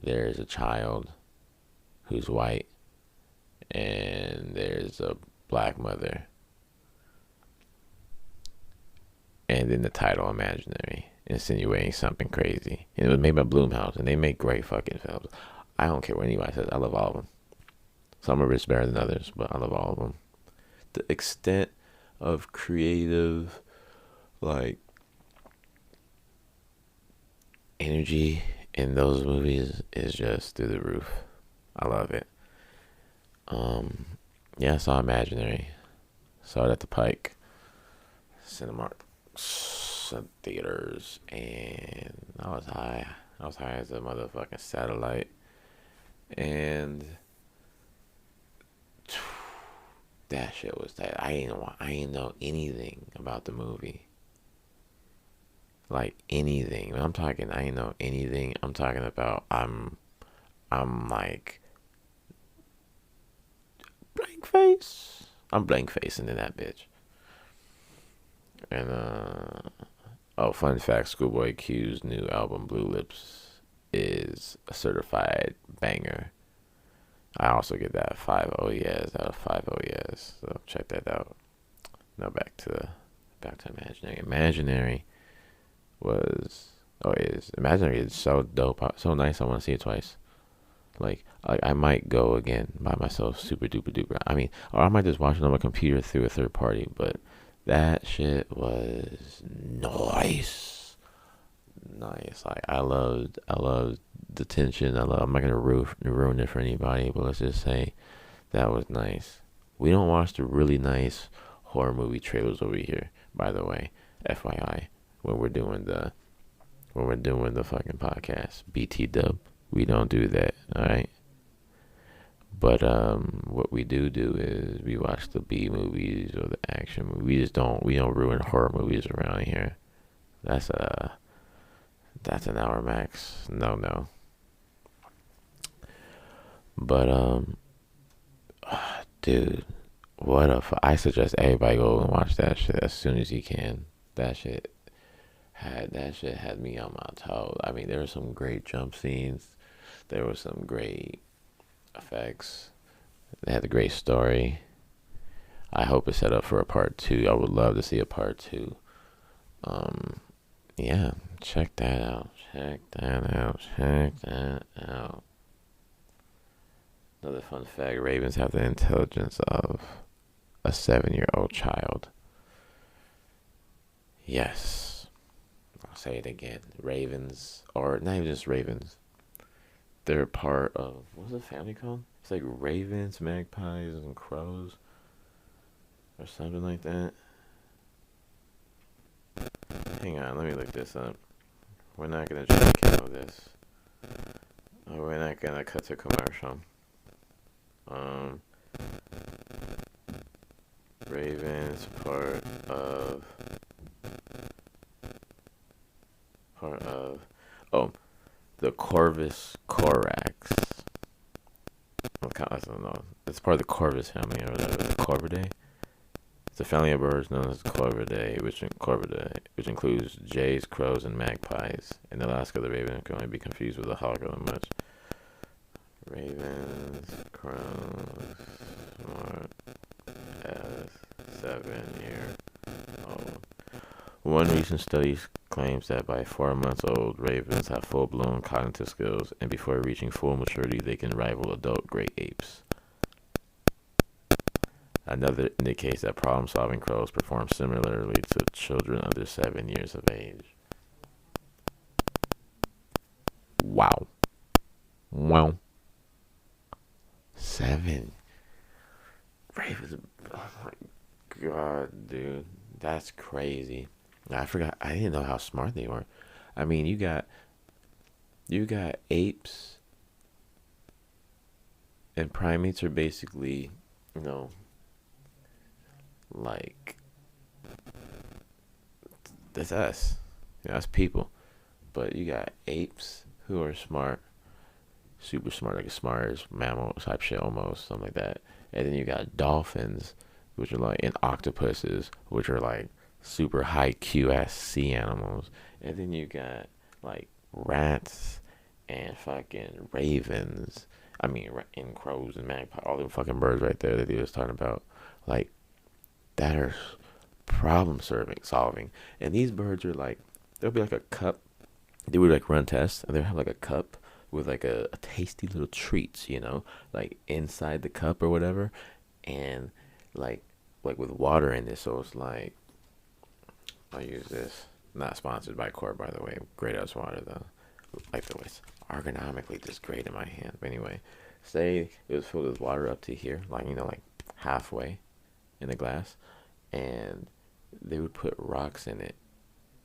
S1: there's a child who's white, and there's a black mother. And then the title Imaginary, insinuating something crazy. And it was made by Blumhouse, and they make great fucking films. I don't care what anybody says. I love all of them. Some are just better than others, but I love all of them. The extent of creative, like, energy in those movies is just through the roof. I love it. Yeah, I saw Imaginary. Saw it at the Pike Cinemark theaters, and I was high. I was high as a motherfucking satellite, and that shit was that. I ain't know anything about the movie. Like anything. When I'm talking, I ain't know anything. I'm talking about I'm like blank face. I'm blank facing in that bitch. And oh, fun fact: Schoolboy Q's new album Blue Lips is a certified banger. I also get that 5 oh yeahs out of 5 oh yeahs. So check that out. Now back to Imaginary. Imaginary Imaginary is so dope, so nice. I want to see it twice. Like I might go again by myself, super duper duper. I mean, or I might just watch it on my computer through a third party. But that shit was nice. Like I loved the tension. I'm not gonna ruin it for anybody, but let's just say that was nice. We don't watch the really nice horror movie trailers over here, by the way. FYI, when we're doing the fucking podcast, BT dub, we don't do that. All right. But what we do is we watch the B movies or the action movies. We don't ruin horror movies around here. That's an Hour MaXX. No. But dude, I suggest everybody go and watch that shit as soon as you can. That shit had me on my toes. I mean, there were some great jump scenes. There was some great effects. They had a great story. I hope it's set up for a part two. I would love to see a part two. Um, yeah, check that out. Check that out. Check that out. Another fun fact: ravens have the intelligence of a 7-year-old child. Yes, I'll say it again. Ravens, or not even just ravens, they're part of, what's the family called? It's like ravens, magpies, and crows, or something like that. Hang on, let me look this up. We're not gonna try to kill this. Oh, we're not gonna cut to commercial. Um, ravens part of oh, the Corvus corax. I don't know. It's part of the Corvus family or whatever. The Corvidae. It's a family of birds known as Corvidae, which includes jays, crows, and magpies. In Alaska, the raven can only be confused with a hawk or the much. Ravens, crows, smart as 7-year old. One recent study claims that by 4 months old, ravens have full-blown cognitive skills, and before reaching full maturity, they can rival adult great apes. Another indicates that problem-solving crows perform similarly to children under 7 years of age. Wow. Wow. 7. Ravens. Oh my god, dude. That's crazy. I forgot. I didn't know how smart they were. I mean, you got apes and primates are basically, you know, like that's us. That's people. But you got apes who are smart, super smart, like as smart as mammal type shit almost, something like that. And then you got dolphins, which are like, and octopuses, which are like super high Q ass sea animals. And then you got like rats and fucking ravens. I mean, and crows and magpies, all them fucking birds right there that he was talking about. Like, that are problem solving. And these birds are like, there'll be like a cup. They would like run tests, and they'll have like a cup with like a tasty little treats, like inside the cup or whatever, and like with water in it. So it's like, I use this. Not sponsored by Core, by the way. Great ass water though. Like the way it's ergonomically just great in my hand. But anyway, say it was filled with water up to here, like like halfway in the glass, and they would put rocks in it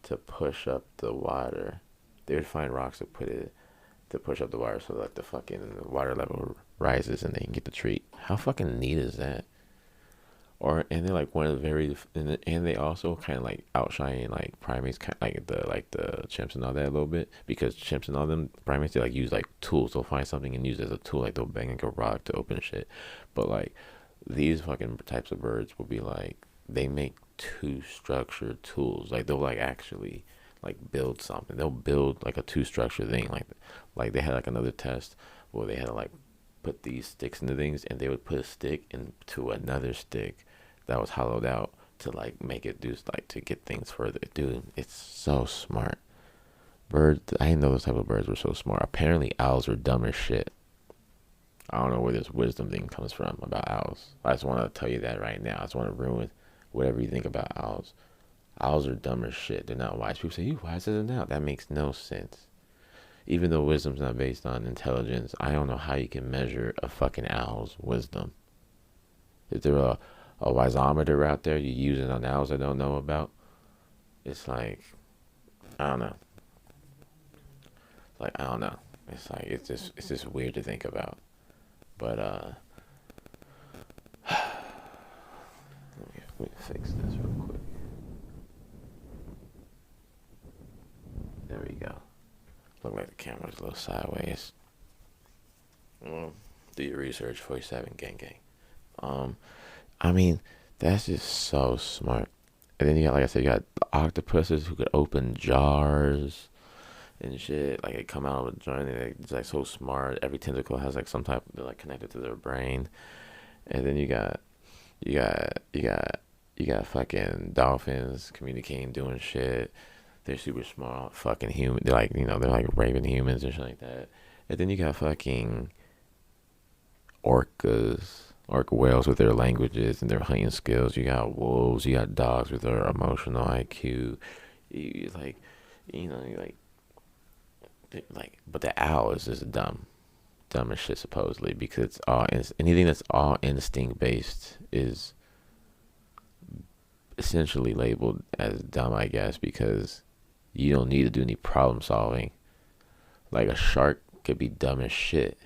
S1: to push up the water. They would find rocks to push up the water so that the fucking water level rises and they can get the treat. How fucking neat is that? And they're like one of the and they also kind of like outshine like primates, kind like the chimps and all that a little bit, because chimps and all them primates, they like use like tools. They'll find something and use it as a tool, like they'll bang like a rock to open shit. But like these fucking types of birds will be like, they make two structured tools. Like they'll like actually like build something. They'll build like a two structure thing. Like they had like another test where they had to like put these sticks into things, and they would put a stick into another stick that was hollowed out to like make it do, like, to get things further. Dude, it's so smart. Birds, I didn't know those type of birds were so smart. Apparently owls are dumb as shit. I don't know where this wisdom thing comes from about owls. I just want to tell you that right now. I just want to ruin whatever you think about owls. Owls are dumb as shit. They're not wise. People say, you wiser than an owl. That makes no sense. Even though wisdom's not based on intelligence, I don't know how you can measure a fucking owl's wisdom. Is there a wiseometer out there you using on owls I don't know about? It's like, I don't know. Like, I don't know. It's like, it's just weird to think about. But let me fix this real quick. There we go. Look like the camera's a little sideways. Do your research. 47 gang gang. I mean, that's just so smart. And then you got, like I said, you got octopuses who could open jars, and shit. Like they come out of a joint and they're just like so smart. Every tentacle has like some type. They're like connected to their brain. And then you got you got you got fucking dolphins communicating, doing shit. They're super smart, fucking human. They're like they're like raven humans and shit like that. And then you got fucking orca whales with their languages and their hunting skills. You got wolves. You got dogs with their emotional IQ. You like, you like, but the owl is just dumb as shit supposedly because it's all anything that's all instinct based is essentially labeled as dumb, I guess, because you don't need to do any problem solving. Like a shark could be dumb as shit,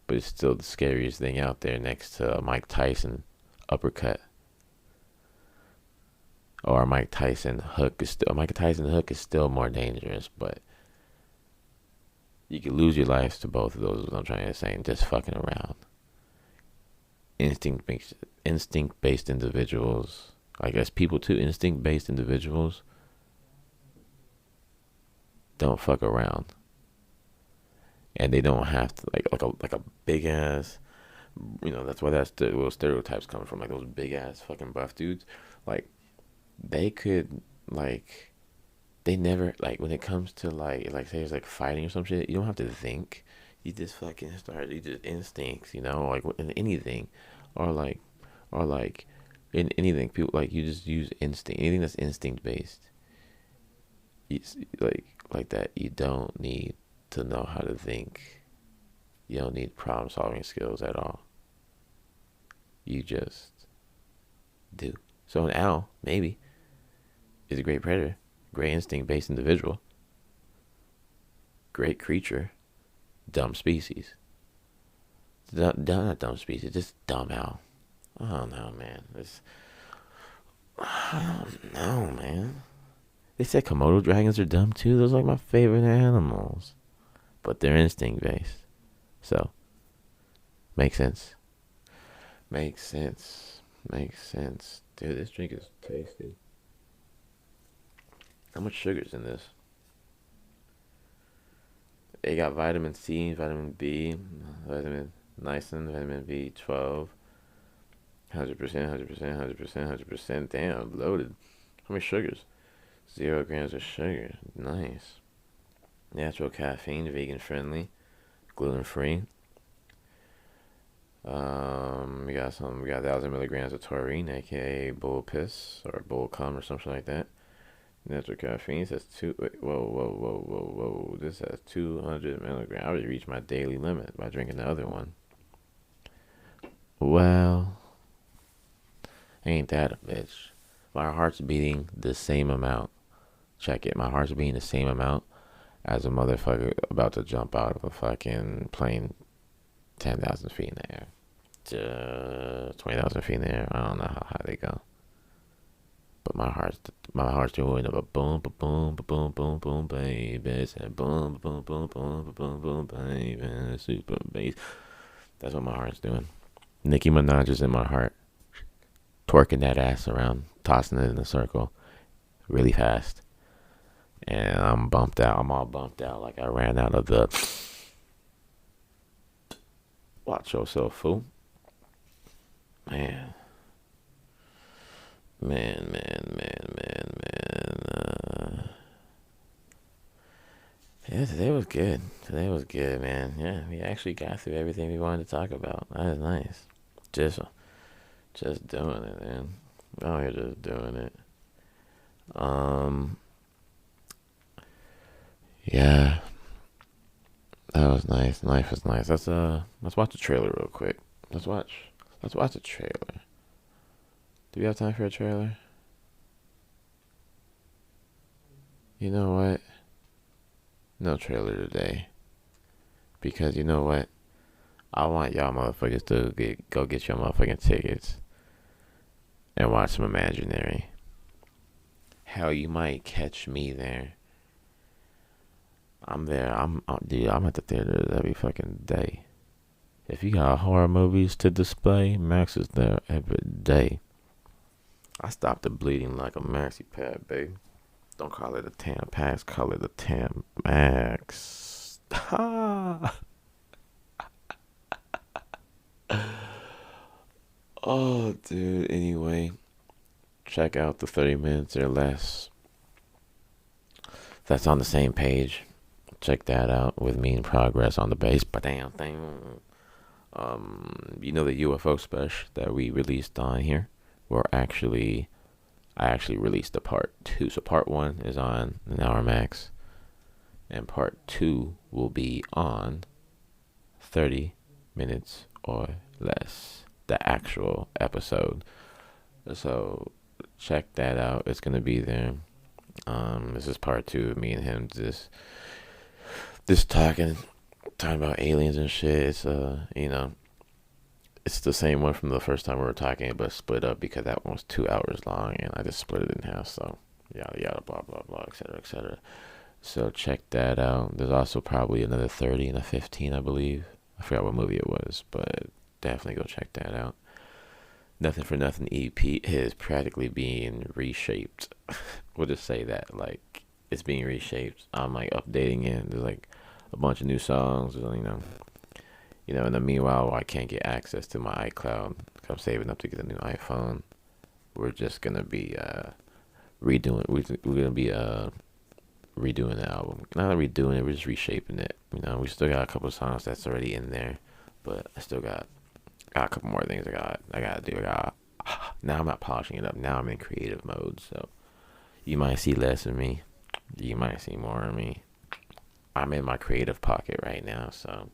S1: but it's still the scariest thing out there next to a Mike Tyson uppercut. Or a Mike Tyson hook is still more dangerous, but you could lose your life to both of those. Is what I'm trying to say, just fucking around. Instinct based individuals, I guess people too. Instinct based individuals don't fuck around, and they don't have to like a big ass. That's where those stereotypes come from. Like those big ass fucking buff dudes, like they could like they never like when it comes to like say it's like fighting or some shit. You don't have to think. You just fucking start. You just instincts. Like in anything, or like in anything. People like you just use instinct. Anything that's instinct based. It's like that. You don't need to know how to think. You don't need problem solving skills at all. You just do. So an owl, maybe, is a great predator, great instinct based individual, great creature, dumb species. Not dumb species, just dumb owl. I don't know, man. I don't know, man. They said Komodo dragons are dumb too. Those are like my favorite animals. But they're instinct based. So, makes sense. Makes sense. Makes sense. Dude, this drink is tasty. How much sugar's in this? It got vitamin C, vitamin B, vitamin niacin, vitamin B12. 100%, 100%, 100%, 100%. Damn, loaded. How many sugars? 0 grams of sugar. Nice. Natural caffeine, vegan friendly, gluten free. We got 1,000 milligrams of taurine, aka bull piss or bull cum or something like that. Natural caffeine says whoa. This has 200 milligrams. I already reached my daily limit by drinking the other one. Well, ain't that a bitch? My heart's beating the same amount. Check it. My heart's beating the same amount as a motherfucker about to jump out of a fucking plane 10,000 feet in the air. 20,000 feet in the air. I don't know how high they go. But my heart's doing a boom, boom, boom, boom, boom, baby. It's a boom, boom, boom, boom, boom, boom, baby. Super bass. That's what my heart's doing. Nicki Minaj is in my heart. Twerking that ass around, tossing it in a circle really fast. And I'm bumped out. I'm all bumped out like I ran out of the... Watch yourself, fool. Man. Yeah, today was good. Today was good, man. Yeah, we actually got through everything we wanted to talk about. That is nice. Just doing it, man. Oh, you're just doing it. Yeah, that was nice. Life was nice. Let's watch the trailer real quick. Let's watch the trailer. Do we have time for a trailer? You know what? No trailer today. Because you know what? I want y'all motherfuckers to go get your motherfucking tickets and watch some Imaginary. Hell, you might catch me there. I'm there. Dude, I'm at the theaters every fucking day. If you got horror movies to display, Max is there every day. I stopped the bleeding like a maxi pad, babe. Don't call it a Tampax, call it a Tam-Max. Oh, dude. Anyway, check out the 30 minutes or less. That's on the same page. Check that out with me in progress on the bass. But damn thing. You know the UFO special that we released on here? I actually released the part 2. So part 1 is on an Hour MaXX, and part 2 will be on 30 minutes or less, the actual episode. So check that out. It's gonna be there. This is part 2 of me and him just talking about aliens and shit. It's it's the same one from the first time we were talking, but split up because that one was 2 hours long, and I just split it in half. So yada yada blah blah blah, etc etc. So check that out. There's also probably another 30 and a 15, I believe. I forgot what movie it was, but definitely go check that out. Nothing for Nothing EP is practically being reshaped. We'll just say that, like, it's being reshaped. I'm like updating it. There's like a bunch of new songs. In the meanwhile, I can't get access to my iCloud. I'm saving up to get a new iPhone. We're just gonna be redoing. We're gonna be redoing the album. Not redoing it. We're just reshaping it. We still got a couple of songs that's already in there, but I still got a couple more things I gotta do. Now I'm not polishing it up. Now I'm in creative mode. So you might see less of me. You might see more of me. I'm in my creative pocket right now. So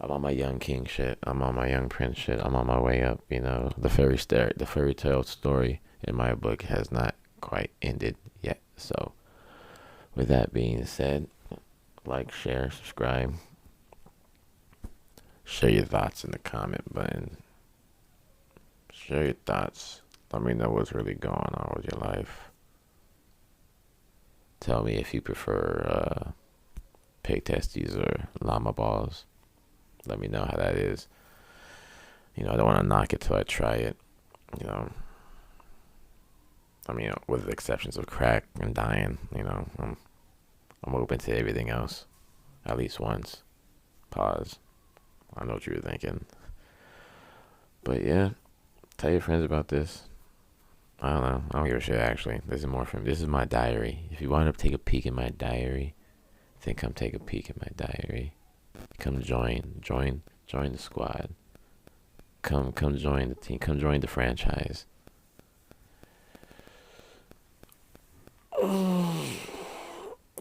S1: I'm on my young king shit. I'm on my young prince shit. I'm on my way up. The fairy tale story in my book has not quite ended yet. So with that being said, like, share, subscribe, share your thoughts in the comment button. Share your thoughts. Let me know what's really going on with your life. Tell me if you prefer pig testes or llama balls. Let me know how that is. I don't want to knock it till I try it. With the exceptions of crack and dying, I'm open to everything else. At least once. Pause. I know what you were thinking. But yeah, tell your friends about this. I don't know. I don't give a shit, actually. This is my diary. If you want to take a peek in my diary, then come take a peek in my diary. Come join the squad. Come join the team. Come join the franchise.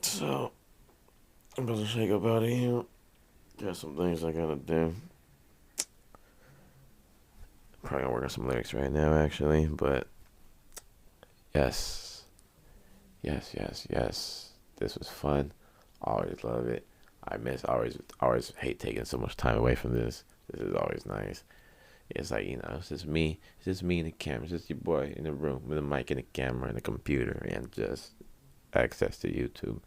S1: So, I'm about to shake up out of here. Got some things I gotta do. Probably gonna work on some lyrics right now, actually, but yes. This was fun. Always love it. Always hate taking so much time away from this. This is always nice. It's like, it's just me. It's just me and the camera. It's just your boy in the room with a mic and a camera and a computer and just access to YouTube.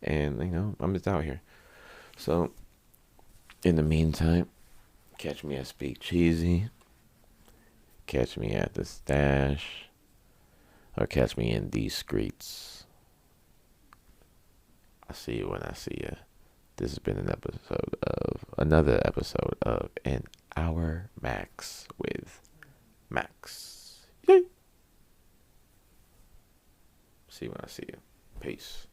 S1: And, I'm just out here. So, in the meantime, catch me at Speak Cheesy. Catch me at the Stash. Or catch me in these streets. I'll see you when I see you. This has been another episode of An Hour MaXX with MaXX. Yay! See you when I see you. Peace.